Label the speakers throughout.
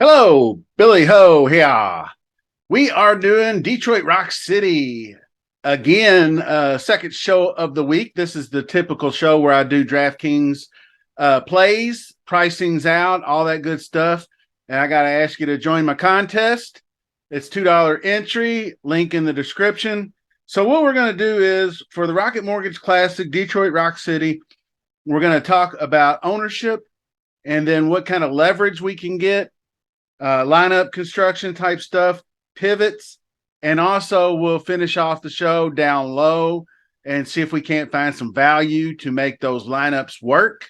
Speaker 1: Hello, Billy Ho here. We are doing Detroit Rock City again, second show of the week. This is the typical show where I do DraftKings plays, pricings out, all that good stuff. And I got to ask you to join my contest. It's $2 entry, link in the description. So, what we're going to do is for the Rocket Mortgage Classic, Detroit Rock City, we're going to talk about ownership and then what kind of leverage we can get, lineup construction type stuff, pivots, and also we'll finish off the show down low and see if we can't find some value to make those lineups work.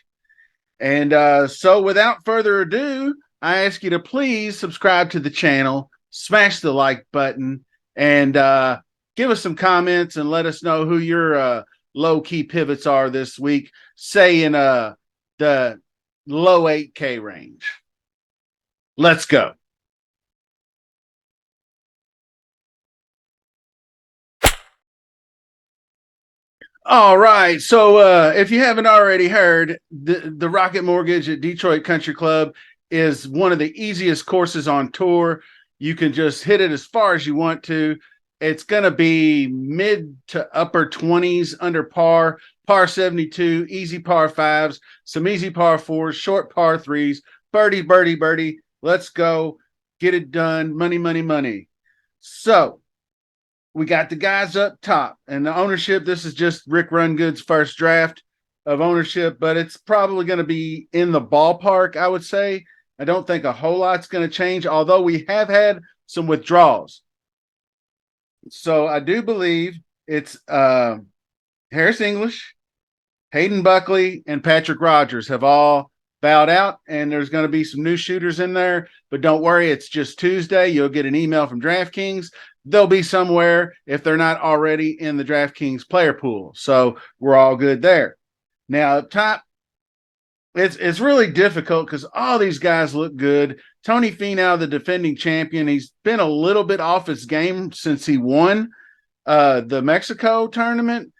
Speaker 1: And so without further ado, I ask you to please subscribe to the channel, smash the like button, and give us some comments and let us know who your low-key pivots are this week, say in the low 8K range. Let's go. All right. So if you haven't already heard, the Rocket Mortgage at Detroit Country Club is one of the easiest courses on tour. You can just hit it as far as you want to. It's going to be mid to upper 20s under par 72, easy par fives, some easy par fours, short par threes, birdie, birdie, birdie. Let's go. Get it done. Money, money, money. So we got the guys up top and the ownership. This is just Rick Rungood's first draft of ownership, but it's probably going to be in the ballpark, I would say. I don't think a whole lot's going to change, although we have had some withdrawals. So I do believe it's Harris English, Hayden Buckley, and Patrick Rogers have all bowed out, and there's going to be some new shooters in there. But don't worry, it's just Tuesday. You'll get an email from DraftKings. They'll be somewhere if they're not already in the DraftKings player pool. So we're all good there. Now up top, it's really difficult because all these guys look good. Tony Finau, the defending champion, he's been a little bit off his game since he won the Mexico tournament.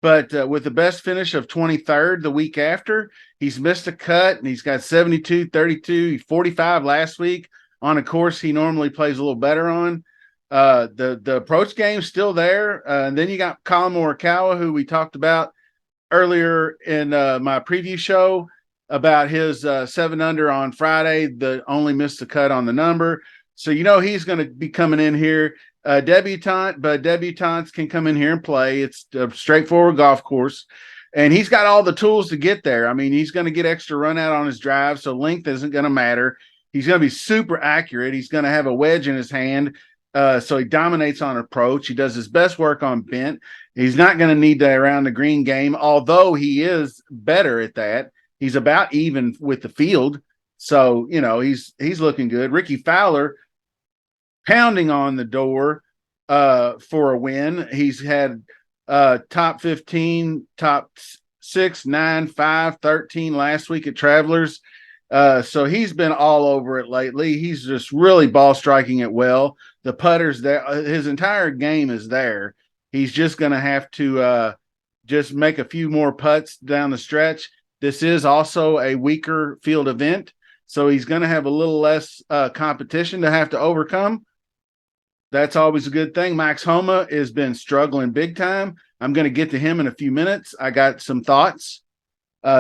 Speaker 1: But with the best finish of 23rd the week after, he's missed a cut and he's got 72, 32, 45 last week on a course he normally plays a little better on. The approach game's still there. And then you got Colin Morikawa, who we talked about earlier in my preview show about his 7 under on Friday, the only missed the cut on the number. So, he's going to be coming in here. Debutante, but debutantes can come in here and play. It's a straightforward golf course, and he's got all the tools to get there. I mean, he's going to get extra run out on his drive, so length isn't going to matter. He's going to be super accurate. He's going to have a wedge in his hand, so he dominates on approach. He does his best work on bent. He's not going to need that around the green game, although he is better at that. He's about even with the field, so he's looking good. Ricky Fowler pounding on the door for a win. He's had top 15, top 6, 9, 5, 13 last week at Travelers. So he's been all over it lately. He's just really ball striking it well. The putter's there. His entire game is there. He's just going to have to just make a few more putts down the stretch. This is also a weaker field event, so he's going to have a little less competition to have to overcome. That's always a good thing. Max Homa has been struggling big time. I'm going to get to him in a few minutes. I got some thoughts.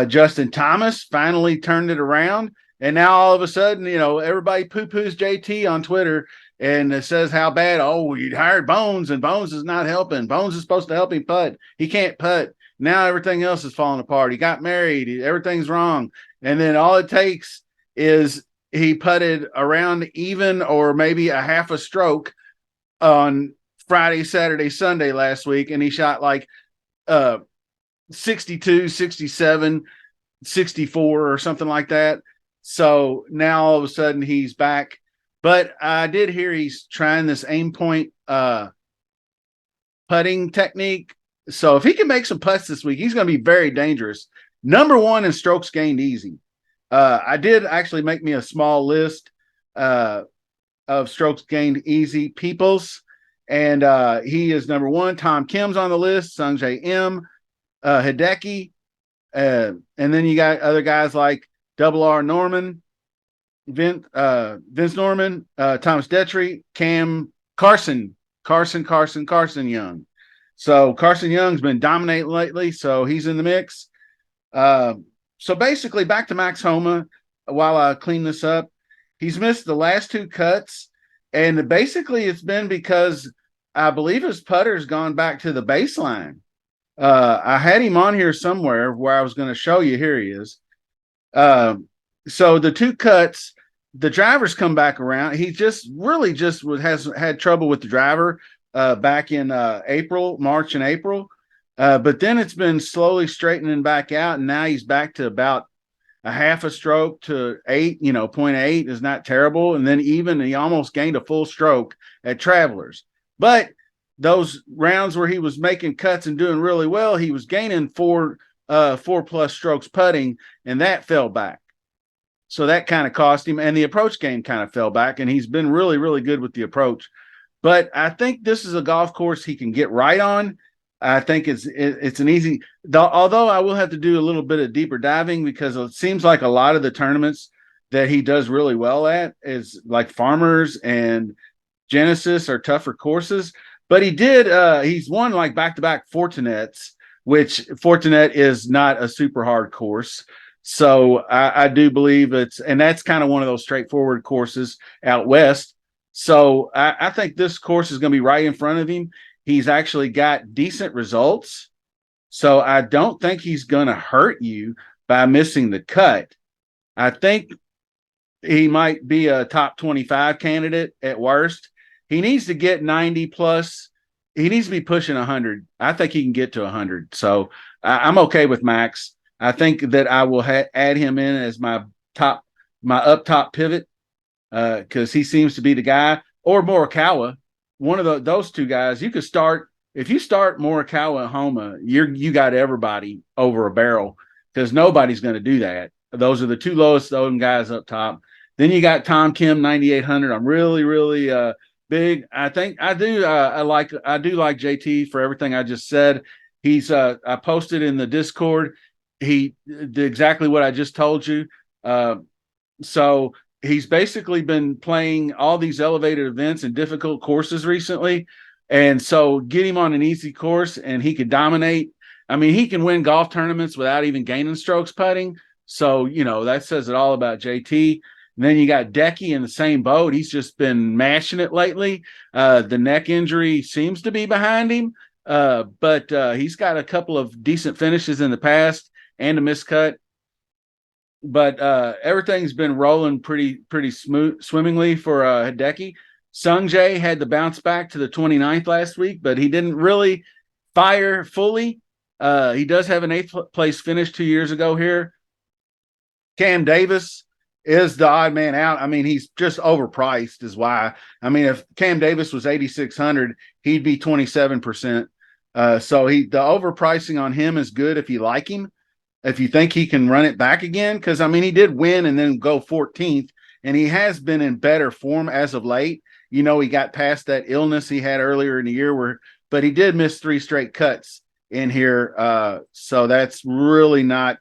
Speaker 1: Justin Thomas finally turned it around. And now all of a sudden, everybody poo-poos JT on Twitter and says how bad, you hired Bones and Bones is not helping. Bones is supposed to help him putt. He can't putt. Now everything else is falling apart. He got married. Everything's wrong. And then all it takes is he putted around even or maybe a half a stroke on Friday, Saturday, Sunday last week, and he shot like 62, 67, 64 or something like that. So now all of a sudden he's back. But I did hear he's trying this aim point putting technique. So if he can make some putts this week, he's going to be very dangerous. Number 1 in strokes gained easy. I did actually make me a small list of strokes gained easy peoples. And he is number 1. Tom Kim's on the list, Sungjae M, Hideki. And then you got other guys like Double R Norman, Vince Norman, Thomas Detry, Cam Carson Young. So Carson Young's been dominating lately, so he's in the mix. Uh, so basically, back to Max Homa. While I clean this up, he's missed the last two cuts, and basically it's been because I believe his putter's gone back to the baseline. I had him on here somewhere where I was going to show you. Here he is. Uh, so the two cuts, the drivers come back around. He just really just has had trouble with the driver back in March and April. But then it's been slowly straightening back out, and now he's back to about a half a stroke to 8, 0.8 is not terrible. And then even he almost gained a full stroke at Travelers. But those rounds where he was making cuts and doing really well, he was gaining four plus strokes putting, and that fell back. So that kind of cost him, and the approach game kind of fell back, and he's been really, really good with the approach. But I think this is a golf course he can get right on. I think it's an easy, although I will have to do a little bit of deeper diving because it seems like a lot of the tournaments that he does really well at is like Farmers and Genesis are tougher courses. But he's won like back-to-back Fortinets, which Fortinet is not a super hard course. So I do believe and that's kind of one of those straightforward courses out west. So I think this course is going to be right in front of him. He's actually got decent results. So I don't think he's going to hurt you by missing the cut. I think he might be a top 25 candidate at worst. He needs to get 90 plus. He needs to be pushing 100. I think he can get to 100. So I'm okay with Max. I think that I will add him in as my up top pivot because he seems to be the guy, or Morikawa. One of those two guys. You could start if you start Morikawa and Homa. You got everybody over a barrel because nobody's going to do that. Those are the two lowest owned guys up top. Then you got Tom Kim 9,800. I'm really really big. I think I do. I do like JT for everything I just said. I posted in the Discord. He did exactly what I just told you. So he's basically been playing all these elevated events and difficult courses recently. And so get him on an easy course and he could dominate. I mean, he can win golf tournaments without even gaining strokes putting. So, that says it all about JT. And then you got Decky in the same boat. He's just been mashing it lately. The neck injury seems to be behind him. But he's got a couple of decent finishes in the past and a miscut. But everything's been rolling pretty smooth, swimmingly for Hideki. Sung Jae had the bounce back to the 29th last week, but he didn't really fire fully. He does have an 8th place finish 2 years ago here. Cam Davis is the odd man out. I mean, he's just overpriced is why. I mean, if Cam Davis was 8,600, he'd be 27%. So the overpricing on him is good if you like him. If you think he can run it back again, because I mean, he did win and then go 14th, and he has been in better form as of late. He got past that illness he had earlier in the year, but he did miss 3 straight cuts in here. So that's really not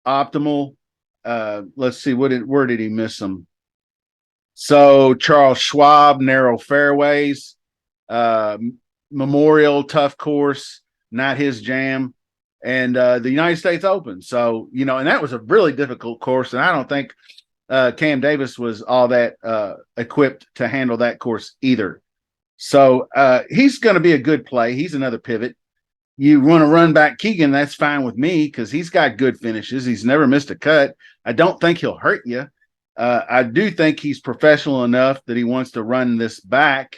Speaker 1: optimal. Let's see, where did he miss them? So Charles Schwab, narrow fairways, Memorial, tough course, not his jam. And the United States Open. So, and that was a really difficult course. And I don't think Cam Davis was all that equipped to handle that course either. So he's going to be a good play. He's another pivot. You want to run back Keegan, that's fine with me because he's got good finishes. He's never missed a cut. I don't think he'll hurt you. I do think he's professional enough that he wants to run this back,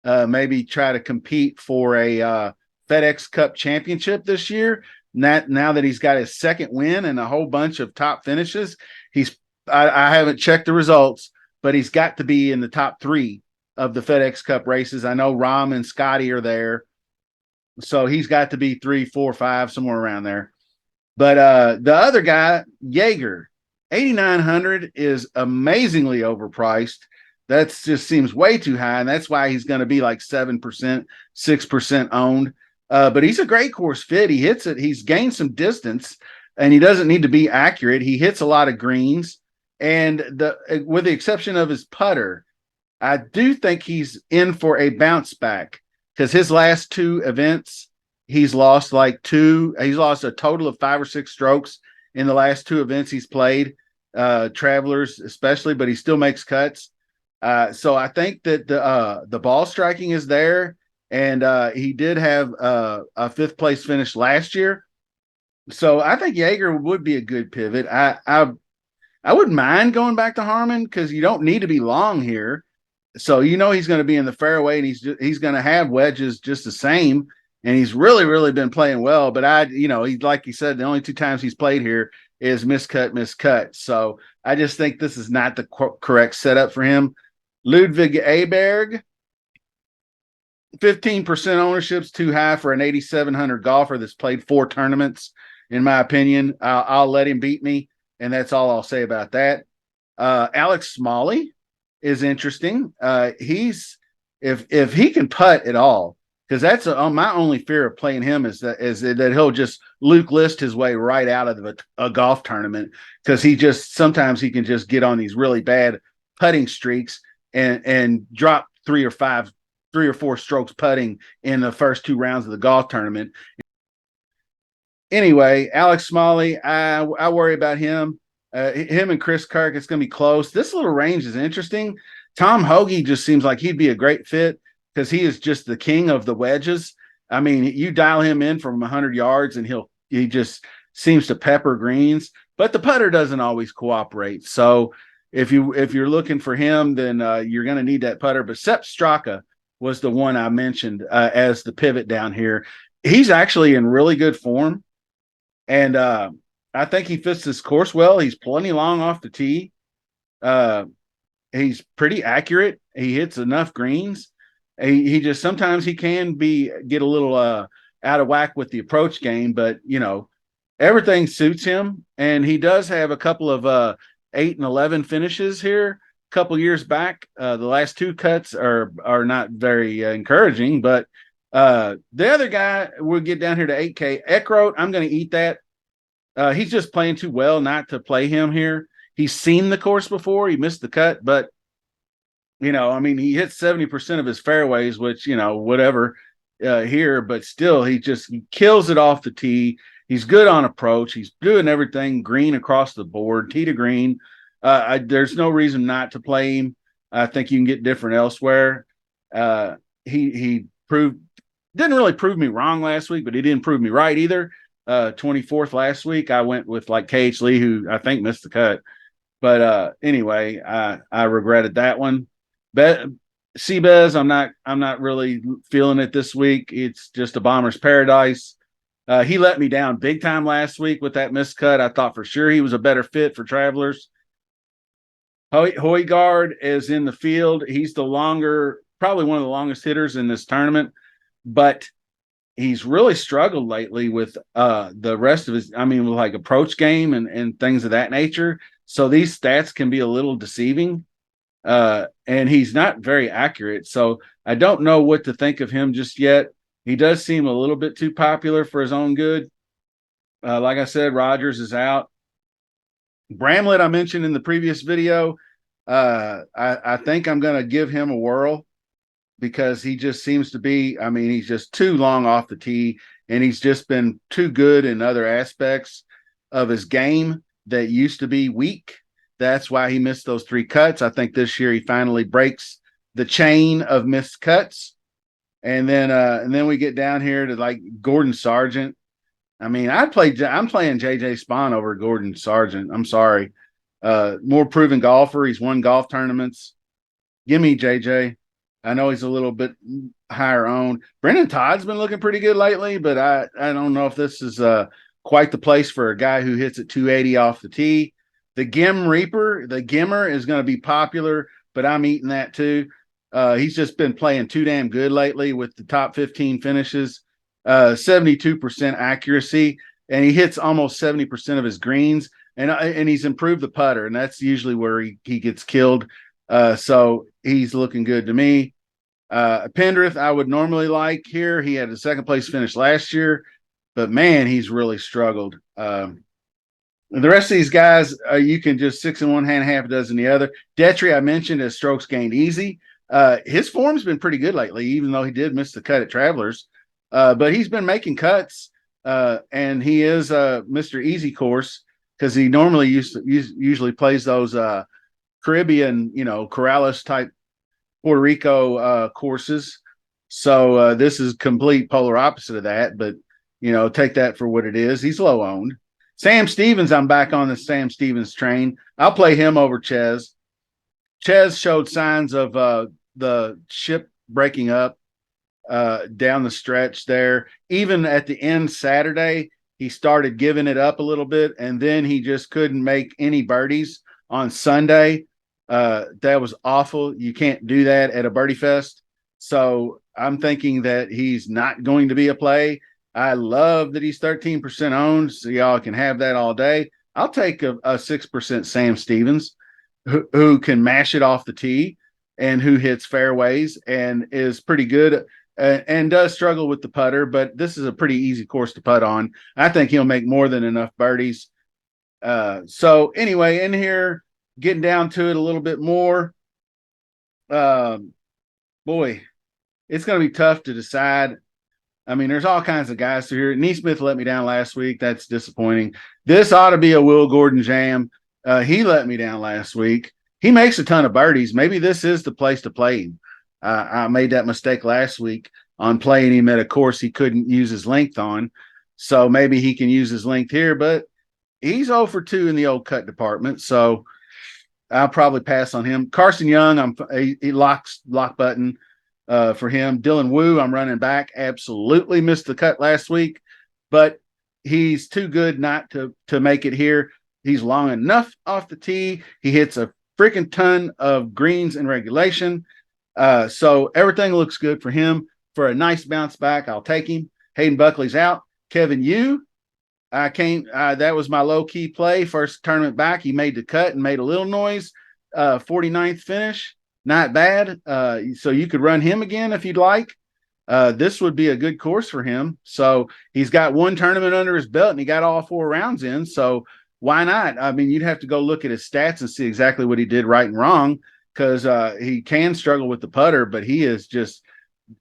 Speaker 1: maybe try to compete for a FedEx Cup championship this year. Now that he's got his second win and a whole bunch of top finishes, I haven't checked the results, but he's got to be in the top 3 of the FedEx Cup races. I know Rahm and Scotty are there. So he's got to be 3, 4, 5, somewhere around there. But the other guy, Jaeger, 8,900 is amazingly overpriced. That just seems way too high, and that's why he's going to be like 7%, 6% owned. But he's a great course fit. He hits it. He's gained some distance, and he doesn't need to be accurate. He hits a lot of greens. And with the exception of his putter, I do think he's in for a bounce back because his last two events, he's lost like two. He's lost a total of 5 or 6 strokes in the last two events he's played, Travelers especially, but he still makes cuts. So I think that the ball striking is there, and he did have a 5th place finish last year. So I think Jaeger would be a good pivot. I wouldn't mind going back to Harmon because you don't need to be long here. So he's going to be in the fairway, and he's going to have wedges just the same. And he's really been playing well. But he's like you said, the only 2 times he's played here is miscut. So I just think this is not the correct setup for him. Ludwig Aberg, 15% ownership's too high for an 8,700 golfer that's played 4 tournaments. In my opinion, I'll let him beat me, and that's all I'll say about that. Alex Smalley is interesting. He's if he can putt at all, because that's my only fear of playing him is that he'll just Luke List his way right out of a golf tournament, because sometimes he can just get on these really bad putting streaks and drop 3 or 4 strokes putting in the first 2 rounds of the golf tournament. Anyway, Alex Smalley, I worry about him. Him and Chris Kirk, it's going to be close. This little range is interesting. Tom Hoagie just seems like he'd be a great fit because he is just the king of the wedges. I mean, you dial him in from 100 yards and he just seems to pepper greens, but the putter doesn't always cooperate. So if you're looking for him, then you're going to need that putter. But Sepp Straka was the one I mentioned as the pivot down here. He's actually in really good form, and I think he fits this course well. He's plenty long off the tee. He's pretty accurate. He hits enough greens. He just sometimes he can get a little out of whack with the approach game, but everything suits him. And he does have a couple of 8 and 11 finishes here a couple years back. The last 2 cuts are not very encouraging, but the other guy, we'll get down here to 8K. Eckroat, I'm going to eat that. He's just playing too well not to play him here. He's seen the course before. He missed the cut, but he hits 70% of his fairways, which, whatever here, but still he kills it off the tee. He's good on approach. He's doing everything green across the board, tee to green. There's no reason not to play him. I think you can get different elsewhere. He didn't really prove me wrong last week, but he didn't prove me right either. 24th last week, I went with like KH Lee, who I think missed the cut. But anyway, I regretted that one. Seabez, I'm not really feeling it this week. It's just a bomber's paradise. He let me down big time last week with that missed cut. I thought for sure he was a better fit for Travelers. Højgaard is in the field. He's probably one of the longest hitters in this tournament, but he's really struggled lately with the rest of his, with like approach game and things of that nature. So these stats can be a little deceiving. And he's not very accurate. So I don't know what to think of him just yet. He does seem a little bit too popular for his own good. Like I said, Rogers is out. Bramlett, I mentioned in the previous video. I think I'm going to give him a whirl because he just seems to be, he's just too long off the tee, and he's just been too good in other aspects of his game that used to be weak. That's why he missed those 3 cuts. I think this year he finally breaks the chain of missed cuts. And then we get down here to like Gordon Sargent. I'm playing JJ Spawn over Gordon Sargent. I'm sorry. More proven golfer. He's won golf tournaments. Give me JJ. I know he's a little bit higher owned. Brendan Todd's been looking pretty good lately, but I don't know if this is quite the place for a guy who hits at 280 off the tee. The Gimmer is going to be popular, but I'm eating that too. He's just been playing too damn good lately with the top 15 finishes, 72% accuracy, and he hits almost 70% of his greens, and he's improved the putter, and that's usually where he gets killed. So he's looking good to me. Pendrith, I would normally like here. He had a 2nd place finish last year, but man, he's really struggled. The rest of these guys, you can just six in one hand, half a dozen the other. Detry, I mentioned, as strokes gained easy. His form's been pretty good lately, even though he did miss the cut at Travelers. But he's been making cuts, and he is Mr. Easy Course because he normally usually plays those Caribbean, Corrales type Puerto Rico courses. So this is complete polar opposite of that, but take that for what it is. He's low owned. Sam Stevens, I'm back on the Sam Stevens train. I'll play him over Ches. Ches showed signs of the ship breaking up down the stretch there. Even at the end Saturday, he started giving it up a little bit, and then he just couldn't make any birdies on Sunday. That was awful. You can't do that at a birdie fest. So I'm thinking that he's not going to be a play. I love that he's 13% owned, so y'all can have that all day. I'll take a 6% Sam Stevens, who can mash it off the tee and who hits fairways and is pretty good and does struggle with the putter, but this is a pretty easy course to putt on. I think he'll make more than enough birdies. So anyway, in here, getting down to it a little bit more, boy, it's going to be tough to decide. I mean, there's all kinds of guys through here. Neesmith let me down last week. That's disappointing. This ought to be a Will Gordon jam. He let me down last week. He makes a ton of birdies. Maybe this is the place to play him. I made that mistake last week on playing him at a course he couldn't use his length on. So maybe he can use his length here, but he's 0 for 2 in the old cut department. So I'll probably pass on him. Carson Young, he lock button for him. Dylan Wu, I'm running back. Absolutely missed the cut last week, but he's too good not to make it here. He's long enough off the tee. He hits a freaking ton of greens in regulation. So everything looks good for him. For a nice bounce back, I'll take him. Hayden Buckley's out. Kevin Yu, that was my low-key play. First tournament back, he made the cut and made a little noise. 49th finish, not bad. So you could run him again if you'd like. This would be a good course for him. So he's got one tournament under his belt, and he got all 4 rounds in. So why not? I mean, you'd have to go look at his stats and see exactly what he did right and wrong, because he can struggle with the putter, but he's just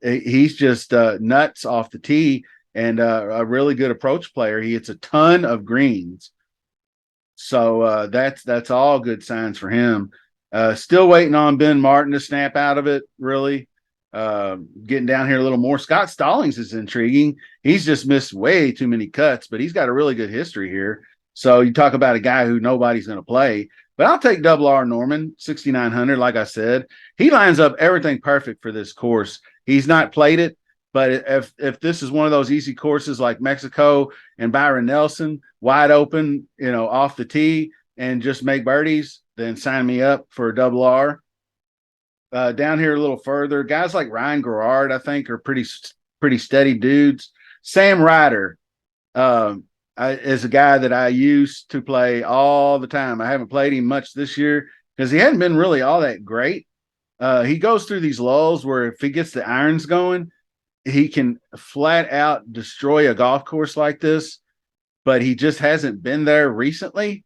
Speaker 1: nuts off the tee and a really good approach player. He hits a ton of greens. So that's all good signs for him. Still waiting on Ben Martin to snap out of it, really. Getting down here a little more. Scott Stallings is intriguing. He's just missed way too many cuts, but he's got a really good history here. So you talk about a guy who nobody's going to play. But I'll take Double R Norman, 6,900. Like I said, he lines up everything perfect for this course. He's not played it, but if this is one of those easy courses like Mexico and Byron Nelson, wide open, off the tee and just make birdies, then sign me up for a Double R. Down here a little further, guys like Ryan Gerard, I think, are pretty steady dudes. Sam Ryder is a guy that I used to play all the time. I haven't played him much this year because he hadn't been really all that great. He goes through these lulls where if he gets the irons going, he can flat out destroy a golf course like this, but he just hasn't been there recently.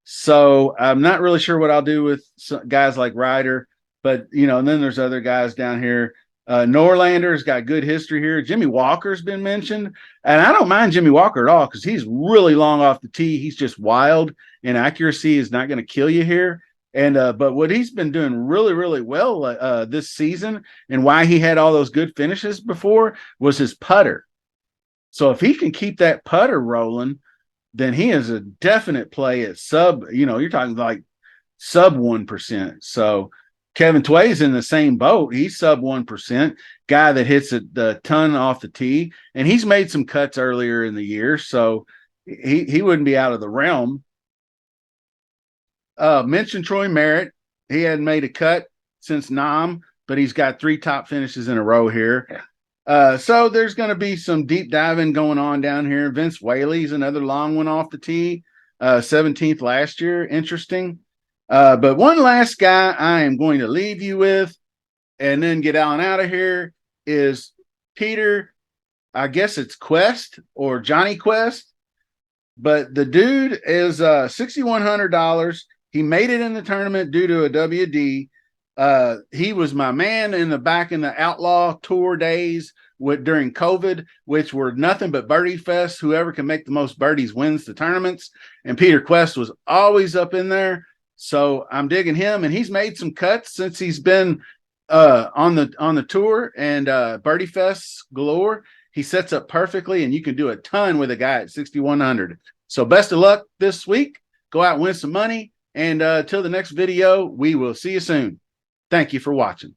Speaker 1: So I'm not really sure what I'll do with guys like Ryder, but and then there's other guys down here. Norlander's got good history here. Jimmy Walker's been mentioned, and I don't mind Jimmy Walker at all because he's really long off the tee. He's just wild, and accuracy is not going to kill you here. And but what he's been doing really, really well this season, and why he had all those good finishes before, was his putter. So if he can keep that putter rolling, then he is a definite play at sub. You're talking like sub 1%. So Kevin Tway's in the same boat. He's sub 1%, guy that hits a ton off the tee, and he's made some cuts earlier in the year, so he wouldn't be out of the realm. Mentioned Troy Merritt. He hadn't made a cut since Nam, but he's got 3 top finishes in a row here. So there's going to be some deep diving going on down here. Vince Whaley's another long one off the tee, 17th last year. Interesting. But one last guy I am going to leave you with and then get on out of here is Peter, I guess it's Quest or Johnny Quest. but the dude is $6,100. He made it in the tournament due to a WD. He was my man in the Outlaw Tour days during COVID, which were nothing but birdie fest. Whoever can make the most birdies wins the tournaments. And Peter Quest was always up in there. So I'm digging him, and he's made some cuts since he's been on the tour, and birdie fests galore. He sets up perfectly, and you can do a ton with a guy at 6,100. So best of luck this week. Go out and win some money. And till the next video, we will see you soon. Thank you for watching.